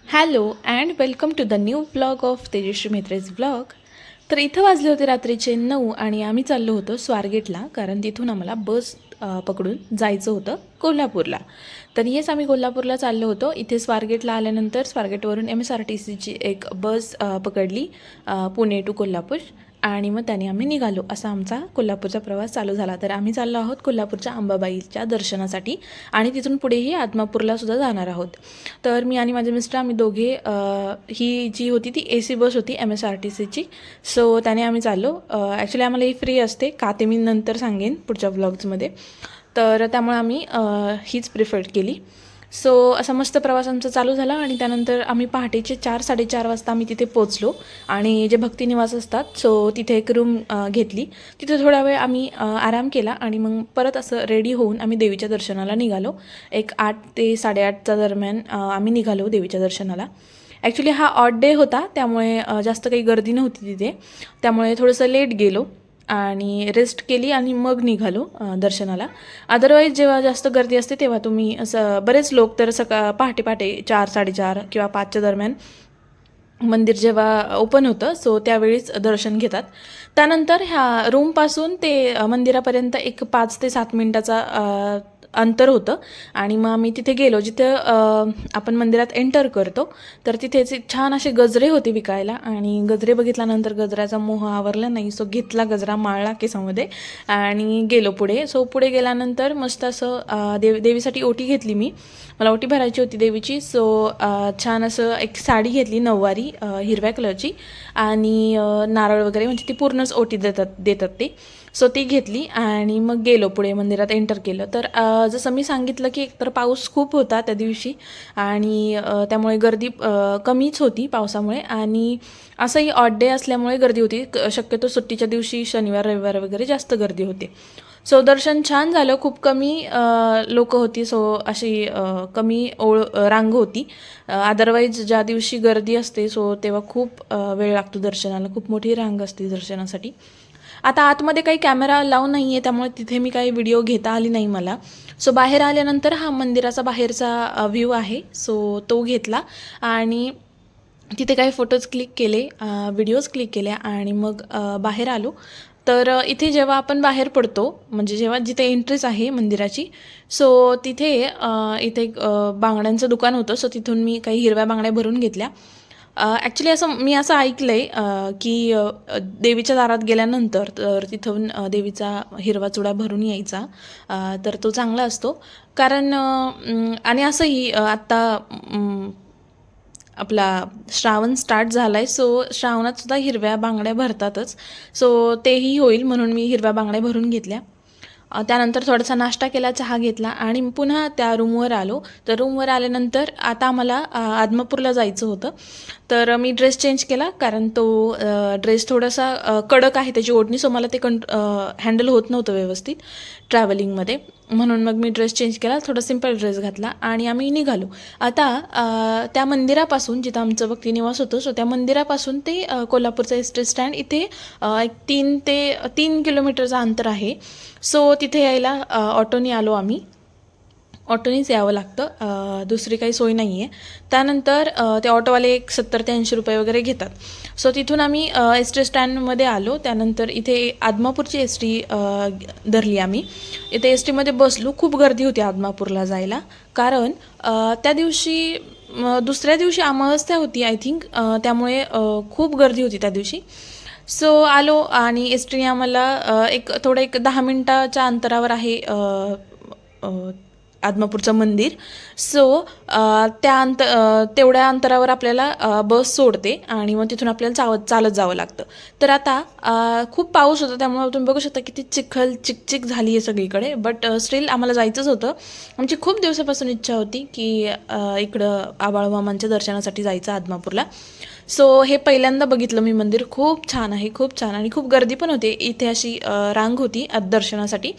Hello and welcome to the new vlog of Tejashri Mhetre's vlog. तर इथं वाजले होते रात्रीचे 9 आणि आम्ही चाललो होतो स्वारगेटला, कारण तिथून आम्हाला बस पकडून जायचं होतं कोल्हापूरला. तर येस, आम्ही कोल्हापूरला चाललो होतो. इथे स्वारगेटला आल्यानंतर स्वारगेटवरून MSRTCची एक बस पकडली पुणे टू कोल्हापूर, आणि मग त्याने आम्ही निघालो. असा आमचा कोल्हापूरचा प्रवास चालू झाला. तर आम्ही चाललो आहोत कोल्हापूरच्या अंबाबाईच्या दर्शनासाठी, आणि तिथून पुढेही आदमापूरलासुद्धा जाणार आहोत. तर मी आणि माझे मिस्टर, आम्ही दोघे, ही जी होती ती AC बस होती MSRTCची. सो त्याने आम्ही चाललो. ॲक्च्युली आम्हाला ही फ्री असते का ते मी नंतर सांगेन पुढच्या व्लॉग्समध्ये. तर त्यामुळे आम्ही हीच प्रिफर केली. सो असा मस्त प्रवास आमचा चालू झाला, आणि त्यानंतर आम्ही पहाटेचे 4-4:30 वाजता आम्ही तिथे पोचलो. आणि जे भक्तिनिवास असतात, सो तिथे एक रूम घेतली. तिथे थोडा वेळ आम्ही आराम केला, आणि मग परत असं रेडी होऊन आम्ही देवीच्या दर्शनाला निघालो. एक 8 ते 8:30च्या दरम्यान आम्ही निघालो देवीच्या दर्शनाला. ॲक्च्युली हा ऑड डे होता, त्यामुळे जास्त काही गर्दी नव्हती तिथे, त्यामुळे थोडंसं लेट गेलो आणि रेस्ट केली आणि मग निघालो दर्शनाला. अदरवाईज जेव्हा जास्त गर्दी असते तेव्हा तुम्ही असं, बरेच लोक तर पहाटे 4-4:30 किंवा 5च्या दरम्यान मंदिर जेव्हा ओपन होतं, सो त्यावेळीच दर्शन घेतात. त्यानंतर ह्या रूमपासून ते मंदिरापर्यंत एक 5 ते 7 मिनटाचा अंतर होतं. आणि मग आम्ही तिथे गेलो, जिथं आपण मंदिरात एंटर करतो, तर तिथेच छान असे गजरे होते विकायला. आणि गजरे बघितल्यानंतर गजऱ्याचा मोह आवरला नाही, सो घेतला गजरा, माळला केसामध्ये आणि गेलो पुढे. सो पुढे गेल्यानंतर मस्त असं देवीसाठी ओटी घेतली मी. मला ओटी भरायची होती देवीची. सो छान असं एक साडी घेतली, नऊवारी हिरव्या कलरची, आणि नारळ वगैरे, म्हणजे ती पूर्णच ओटी देतात ते. सो ती घेतली आणि मग गेलो पुढे, मंदिरात एंटर केलं. तर जसं मी सांगितलं की एकतर पाऊस खूप होता त्या दिवशी, आणि त्यामुळे गर्दी कमीच होती पावसामुळे, आणि असंही ऑड डे असल्यामुळे गर्दी होती. शक्यतो सुट्टीच्या दिवशी शनिवार रविवार वगैरे जास्त गर्दी होते. सो दर्शन छान झालं. खूप कमी लोकं होती, सो अशी कमी रांग होती. अदरवाईज ज्या दिवशी गर्दी असते, सो तेव्हा खूप वेळ लागतो दर्शनाला, खूप मोठी रांग असते दर्शनासाठी. आता आतमध्ये काही कॅमेरा लावून नाही आहे, त्यामुळे तिथे मी काही व्हिडिओ घेता आली नाही मला. सो बाहेर आल्यानंतर हा मंदिराचा बाहेरचा व्ह्यू आहे, सो तो घेतला, आणि तिथे काही फोटोज क्लिक केले, व्हिडिओज क्लिक केल्या, आणि मग बाहेर आलो. तर इथे जेव्हा आपण बाहेर पडतो, म्हणजे जेव्हा जिथे एंट्रीच आहे मंदिराची, सो तिथे इथे एक बांगड्यांचं दुकान होतं. सो तिथून मी काही हिरव्या बांगड्या भरून घेतल्या. ॲक्च्युली मी असं ऐकलं आहे की देवीच्या दारात गेल्यानंतर तर तिथून देवीचा हिरवा चुडा भरून यायचा, तर तो चांगला असतो. कारण आणि असंही आत्ता आपला श्रावण स्टार्ट झाला आहे, सो श्रावणातसुद्धा हिरव्या बांगड्या भरतातच. सो तेही होईल म्हणून मी हिरव्या बांगड्या भरून घेतल्या. त्यानंतर थोडासा नाश्ता केला, चहा घेतला, आणि पुन्हा त्या रूमवर आलो. तर रूमवर आल्यानंतर आता आम्हाला आदमापूरला जायचं होतं. तर मी ड्रेस चेंज केला, कारण तो ड्रेस थोडासा कडक आहे त्याची ओढणी, सो मला ते हँडल होत नव्हतं व्यवस्थित ट्रॅव्हलिंगमध्ये. म्हणून मग मी ड्रेस चेंज केला, थोडा सिम्पल ड्रेस घातला, आणि आम्ही निघालो. आता त्या मंदिरापासून, जिथं आमचं भक्तिनिवास होतं, सो त्या मंदिरापासून ते कोल्हापूरचं एसटी स्टँड इथे एक 3 किलोमीटरचं अंतर आहे. सो तिथे यायला ऑटोने आलो आम्ही. ऑटोनेच यावं लागतं, दुसरी काही सोय नाही आहे. त्यानंतर ते ऑटोवाले एक 70 ते 80 रुपये वगैरे घेतात. सो तिथून आम्ही एसटी स्टँडमध्ये आलो. त्यानंतर इथे आदमापूरची एसटी धरली आम्ही. इथे एसटीमध्ये बसलो. खूप गर्दी होती आदमापूरला जायला, कारण त्या दिवशी दुसऱ्या दिवशी अमावस्या होती आय थिंक, त्यामुळे खूप गर्दी होती त्या दिवशी. सो आलो, आणि एसटीने आम्हाला एक 10 मिनटाच्या अंतरावर आहे आदमापूरचं मंदिर. सो तेवढ्या अंतरावर आपल्याला बस सोडते, आणि मग तिथून आपल्याला चालत जावं लागतं. तर आता खूप पाऊस होता, त्यामुळे तुम्ही बघू शकता किती चिकचिक झाली आहे सगळीकडे. बट स्टील आम्हाला जायचंच होतं. आमची खूप दिवसापासून इच्छा होती की इकडं आबाळमामांच्या दर्शनासाठी जायचं आदमापूरला. सो हे पहिल्यांदा बघितलं मी मंदिर. खूप छान आहे, खूप छान, आणि खूप गर्दी पण होते इथे. अशी रांग होती दर्शनासाठी,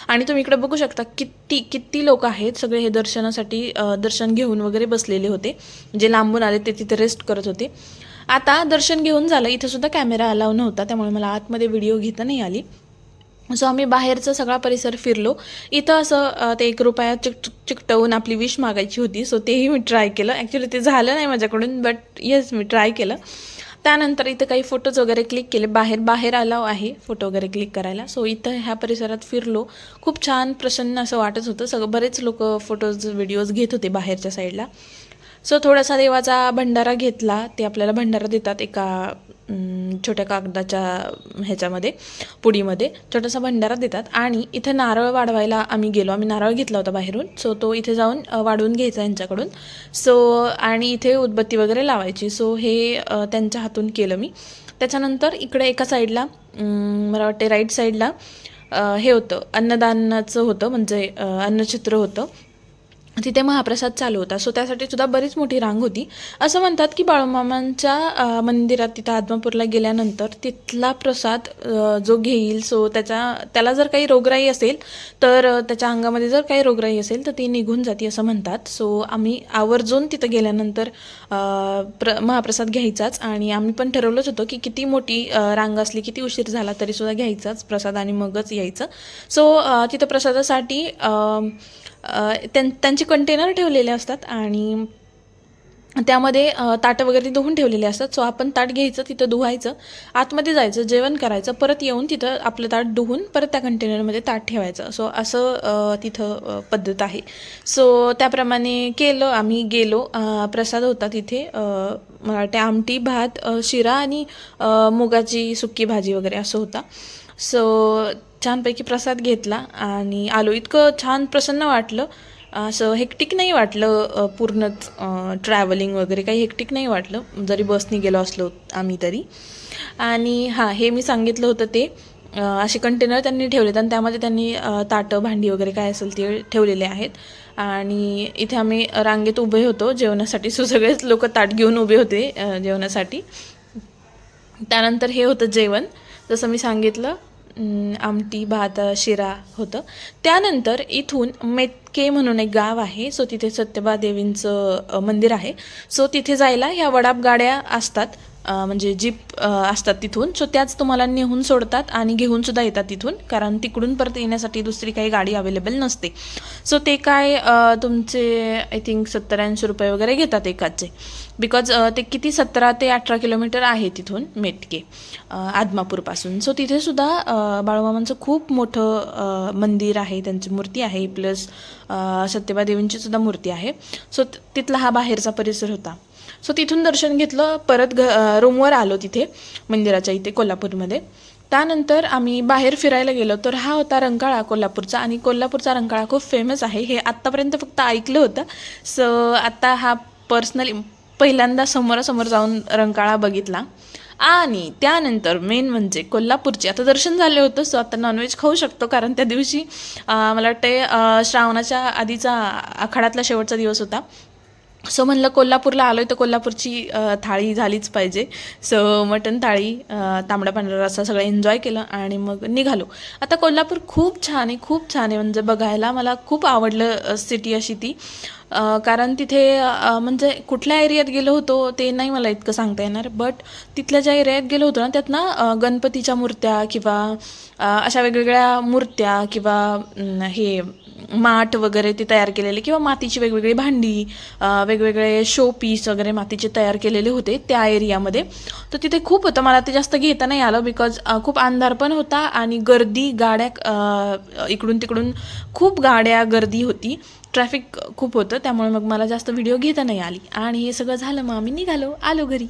आणि तुम्ही इकडे बघू शकता किती लोक आहेत. सगळे हे दर्शनासाठी दर्शन घेऊन वगैरे बसलेले होते. जे लांबून आले ते तिथे रेस्ट करत होते. आता दर्शन घेऊन झालं. इथे सुद्धा कॅमेरा अलाव नव्हता, त्यामुळे मला आतमध्ये व्हिडिओ घेता नाही आली. सो आम्ही बाहेरचा सगळा परिसर फिरलो. इथं असं ते 1 रुपया चिकटवून आपली विश मागायची होती. सो तेही मी ट्राय केलं. ॲक्च्युली ते झालं नाही माझ्याकडून, बट येस मी ट्राय केलं. त्यानंतर इथं काही फोटोज वगैरे क्लिक केले. बाहेर अलाव आहे फोटो वगैरे क्लिक करायला. सो इथं ह्या परिसरात फिरलो. खूप छान प्रसन्न असं वाटत होतं. बरेच लोकं फोटोज व्हिडिओज घेत होते बाहेरच्या साईडला. सो थोडासा देवाचा भंडारा घेतला. ते आपल्याला भंडारा देतात एका छोट्या कागदाच्या ह्याच्यामध्ये, पुडीमध्ये छोटासा भंडारा देतात. आणि इथे नारळ वाढवायला आम्ही गेलो. आम्ही नारळ घेतला होता बाहेरून. सो तो इथे जाऊन वाढवून घ्यायचा यांच्याकडून. सो आणि इथे उदबत्ती वगैरे लावायची. सो हे त्यांच्या हातून केलं मी. त्याच्यानंतर इकडे एका साईडला मला वाटते राईट साईडला हे होतं, अन्नदानाचं होतं, म्हणजे अन्नछत्र होतं. तिथे महाप्रसाद चालू होता. सो त्यासाठी सुद्धा बरीच मोठी रांग होती. असं म्हणतात की बाळूमामांच्या मंदिरात तिथं आदमापूरला गेल्यानंतर तिथला प्रसाद जो घेईल, सो त्याला जर काही रोगराई असेल, तर त्याच्या अंगामध्ये जर काही रोगराई असेल तर ती निघून जाते असं म्हणतात. सो आम्ही आवर्जून तिथं गेल्यानंतर महाप्रसाद घ्यायचाच. आणि आम्ही पण ठरवलंच होतं की किती मोठी रांग असली, किती उशीर झाला तरीसुद्धा घ्यायचाच प्रसाद आणि मगच यायचं. सो तिथं प्रसादासाठी त्यांचे कंटेनर ठेवलेले असतात आणि त्यामध्ये ताटं वगैरे धुवून ठेवलेले असतात. सो आपण ताट घ्यायचं, तिथं धुवायचं, आतमध्ये जायचं, जेवण करायचं, परत येऊन तिथं आपलं ताट धुवून परत त्या कंटेनरमध्ये ताट ठेवायचं. सो असं तिथं पद्धत आहे. सो त्याप्रमाणे केलं. आम्ही गेलो. प्रसाद होता तिथे, मला वाटते आमटी, भात, शिरा आणि मुगाची सुकी भाजी वगैरे असं होता. सो छानपैकी प्रसाद घेतला आणि आलो. इतकं छान प्रसन्न वाटलं. असं हेक्टिक नाही वाटलं. पूर्णच ट्रॅव्हलिंग वगैरे काही हेक्टिक नाही वाटलं, जरी बसनी गेलो असलो आम्ही तरी. आणि हां, हे मी सांगितलं होतं ते असे कंटेनर त्यांनी ठेवलेत आणि त्यामध्ये त्यांनी ताटं, भांडी वगैरे काय असेल ते ठेवलेले आहेत. आणि इथे आम्ही रांगेत उभे होतो जेवणासाठी. सो सगळेच लोक ताट घेऊन उभे होते जेवणासाठी. त्यानंतर हे होतं जेवण, जसं मी सांगितलं, आमटी, भात, शिरा होतं. त्यानंतर इथून मेतके म्हणून एक गाव आहे. सो तिथे सत्यबा देवींचं मंदिर आहे. सो तिथे जायला ह्या वडाप गाड्या असतात, म्हणजे जीप असतात तिथून. सो त्याच तुम्हाला नेहून सोडतात आणि घेऊनसुद्धा येतात तिथून, कारण तिकडून परत येण्यासाठी दुसरी काही गाडी अवेलेबल नसते. सो ते काय तुमचे आय थिंक 70-80 रुपये वगैरे घेतात एकाचे, बिकॉज ते किती 17 ते 18 किलोमीटर आहे तिथून मेटके आदमापूरपासून. सो तिथेसुद्धा बाळूमामांचं खूप मोठं मंदिर आहे, त्यांची मूर्ती आहे, प्लस सत्यबा देवींची सुद्धा मूर्ती आहे. सो तिथला हा बाहेरचा परिसर होता. सो तिथून दर्शन घेतलं, परत रूमवर आलो तिथे मंदिराच्या इथे कोल्हापूरमध्ये. त्यानंतर आम्ही बाहेर फिरायला गेलो. तर हा होता रंकाळा कोल्हापूरचा. आणि कोल्हापूरचा रंकाळा खूप फेमस आहे. हे आत्तापर्यंत फक्त ऐकलं होतं. सो आता हा पर्सनली पहिल्यांदा समोरासमोर जाऊन रंकाळा बघितला. आणि त्यानंतर मेन म्हणजे कोल्हापूरची आता दर्शन झाले होतं. सो आता नॉनव्हेज खाऊ शकतो, कारण त्या दिवशी मला वाटते श्रावणाच्या आधीचा आखाडातला शेवटचा दिवस होता. सो म्हणलं कोल्हापूरला आलो आहे तर कोल्हापूरची थाळी झालीच पाहिजे. सो मटण थाळी, तांबडा पांढरा रस्सा सगळं एन्जॉय केलं आणि मग निघालो. आता कोल्हापूर खूप छान आहे, खूप छान आहे, म्हणजे बघायला मला खूप आवडलं सिटी अशी ती. कारण तिथे म्हणजे कुठल्या एरियात गेलो होतो ते नाही मला इतकं सांगता येणार, बट तिथल्या ज्या एरियात गेलो होतो ना त्यात ना गणपतीच्या मूर्त्या किंवा अशा वेगवेगळ्या मूर्त्या किंवा हे माठ वगैरे ते तयार केलेले किंवा मातीची वेगवेगळी भांडी, वेगवेगळे शो पीस वगैरे मातीचे तयार केलेले होते त्या एरियामध्ये. तर तिथे खूप होतं. मला ते जास्त घेता नाही आलं, बिकॉज खूप अंधार पण होता आणि गर्दी, गाड्या इकडून तिकडून खूप गाड्या, गर्दी होती, ट्रॅफिक खूप होतं. त्यामुळे मग मला जास्त व्हिडिओ घेता नाही आली. आणि हे सगळं झालं, मग आम्ही निघालो, आलो घरी.